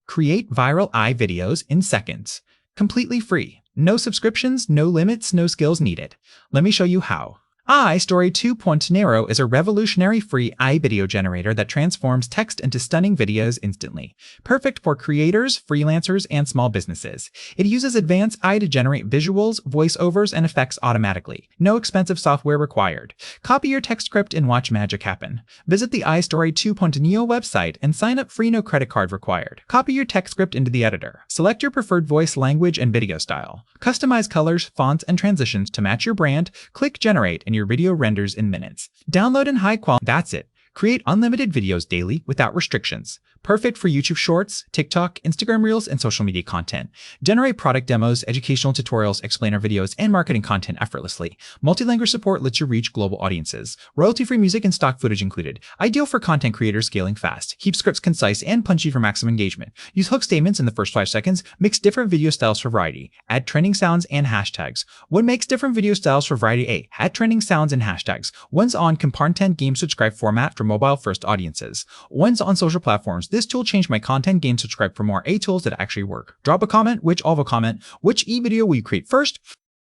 Create viral iVideos in seconds. Completely free. No subscriptions, no limits, no skills needed. Let me show you how. iStory 2.0 is a revolutionary free iVideo generator that transforms text into stunning videos instantly. Perfect for creators, freelancers, and small businesses. It uses advanced AI to generate visuals, voiceovers, and effects automatically. No expensive software required. Copy your text script and watch magic happen. Visit the iStory 2.0 website and sign up free, no credit card required. Copy your text script into the editor. Select your preferred voice, language, and video style. Customize colors, fonts, and transitions to match your brand. Click generate and your video renders in minutes. Download in high quality. That's it. Create unlimited videos daily without restrictions. Perfect for YouTube Shorts, TikTok, Instagram Reels, and social media content. Generate product demos, educational tutorials, explainer videos, and marketing content effortlessly. Multilanguage support lets you reach global audiences. Royalty-free music and stock footage included. Ideal for content creators scaling fast. Keep scripts concise and punchy for maximum engagement. Use hook statements in the first 5 seconds. Mix different video styles for variety. Add trending sounds and hashtags. What makes different video styles for variety? A. Add trending sounds and hashtags. One's on content game subscribe format for mobile-first audiences. One's on social platforms. This tool changed my content game subscribe for more tools that actually work. Drop a comment, which all of a comment, which e-video will you create first?